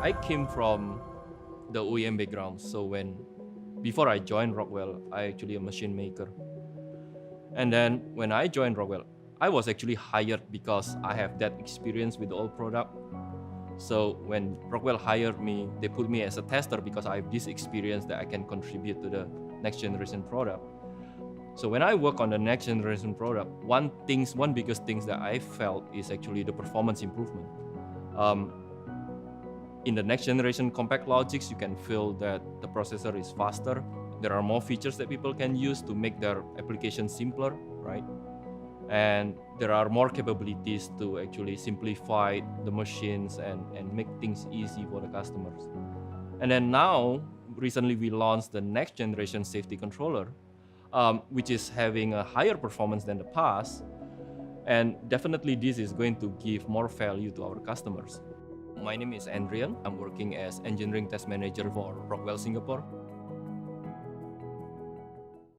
I came from the OEM background, so before I joined Rockwell, I actually a machine maker. And then when I joined Rockwell, I was actually hired because I have that experience with the old product. So when Rockwell hired me, they put me as a tester because I have this experience that I can contribute to the next generation product. So when I work on the next generation product, one biggest things that I felt is actually the performance improvement. In the next generation compact Logix, you can feel that the processor is faster. There are more features that people can use to make their application simpler, right? And there are more capabilities to actually simplify the machines and make things easy for the customers. And then now, recently we launched the next generation safety controller, which is having a higher performance than the past. And definitely this is going to give more value to our customers. My name is Adrian. I'm working as engineering test manager for Rockwell Singapore.